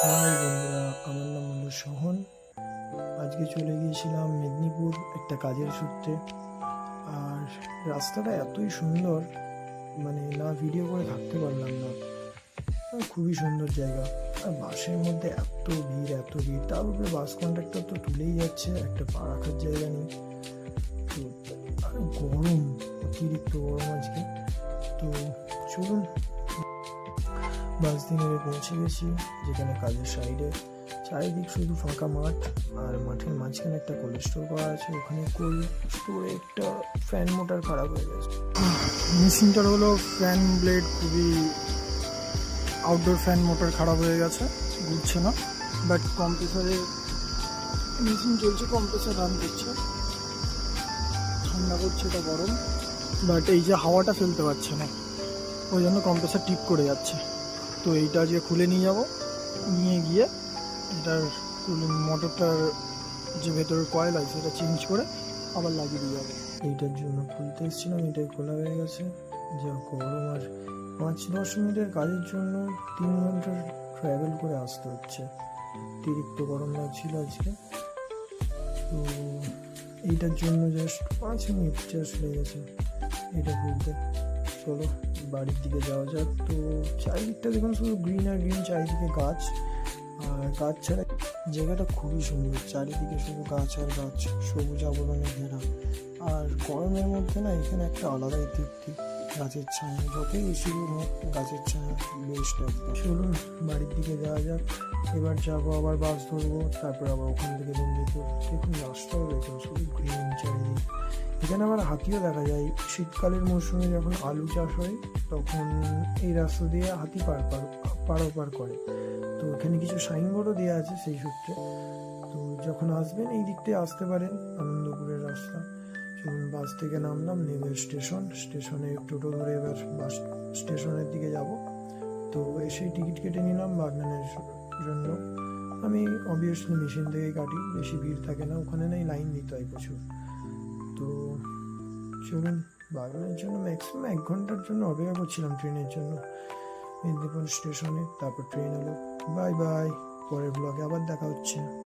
High বন্ধুরা, আমার নাম হলো সোহন। আজকে চলে গিয়েছিলাম মেদিনীপুর একটা কাজের সূত্রে। আর রাস্তাটা এতই সুন্দর, মানে না ভিডিও করে থাকতে পারলাম না। খুবই সুন্দর জায়গা। আর বাসের মধ্যে এত ভিড়, তার উপরে বাস কন্ডাক্টর তো তুলেই যাচ্ছে, একটা পা রাখার জায়গা নেই। তো আর গরম, অতিরিক্ত গরম আজকে। তো চলুন, বাসদিনে পৌঁছে গেছি, যেখানে কাজের সাইডে চারিদিক শুধু ফাঁকা মাঠ, আর মাঠের মাঝখানে একটা কোল্ড স্টোর করা আছে। ওখানে কোল্ড স্টোরে একটা ফ্যান মোটর খারাপ হয়ে গেছে। মেশিনটার হলো ফ্যান ব্লেড, খুবই আউটডোর ফ্যান মোটর খারাপ হয়ে গেছে, ঘুরছে না। বাট কম্প্রেসারে মেশিন চলছে, কম্প্রেসার রান করছে, ঠান্ডা করছে, এটা গরম। বাট এই যে হাওয়াটা ফেলতে পারছে না, ওই জন্য কম্প্রেসার টিপ করে যাচ্ছে। তো এইটা আজকে খুলে নিয়ে যাব, নিয়ে গিয়ে এটার মোটরটার যে ভেতরের কয়েল আছে সেটা চেঞ্জ করে আবার লাগিয়ে দিয়ে যাবে। এইটার জন্য খুলতে এসেছিলাম, এটাই খোলা হয়ে গেছে। যা গরম! আর 5-10 মিনিটের কাজের জন্য 3 ঘন্টার ট্রাভেল করে আসতে হচ্ছে। অতিরিক্ত গরম লাগছিল আজকে। তো এইটার জন্য জাস্ট 5 মিনিট জাস্ট লেগেছে এটা খুলতে। চলো বাড়ির দিকে যাওয়া যাক। তো চারিদিকটা দেখুন, শুধু গ্রিন আর গ্রিন, চারিদিকে গাছ। আর গাছ ছাড়া জায়গাটা খুবই সুন্দর, চারিদিকে শুধু গাছ আর গাছ, সবুজ আবরণে ঘেরা। আর গরমের মধ্যে না এখানে একটা আলাদাই তৃপ্তি, গাছের ছায়া, যতই বেশি হোক গাছের ছায়া বেস্ট একদম। চলুন বাড়ির দিকে যাওয়া যাক। এবার যাবো, আবার বাস ধরবো, তারপর আবার ওখান থেকে মেদিনীপুর। দেখুন রাস্তাও দেখুন, শুধু গ্রিন চারিদিক। এখানে আবার হাতিও দেখা যায়। শীতকালের মরশুমে যখন আলু চাষ হয়, তখন এই রাস্তা দিয়ে হাতি পারাপার করে। তো এখানে কিছু সাইনবোর্ডও দেওয়া আছে সেই সূত্রে। তো যখন আসবেন এই দিকটায় আসতে পারেন, আনন্দপুরের রাস্তা। চলুন বাস থেকে নামলাম, নেমে স্টেশনে টোটো ধরে এবার বাস স্টেশনের দিকে যাব। তো এসেই টিকিট কেটে নিলাম বাগনানের জন্য। আমি অবভিয়াসলি মেশিন থেকে কাটি, বেশি ভিড় থাকে না ওখানে, নাই লাইন দিতে হয় প্রচুর। তো চলুন, বাগনানের জন্য ম্যাক্সিমাম 1 ঘন্টার জন্য অপেক্ষা করছিলাম ট্রেনের জন্য মেদিনীপুর স্টেশনে। তারপর ট্রেন এলো। বাই বাই, পরের ব্লগে আবার দেখা হচ্ছে।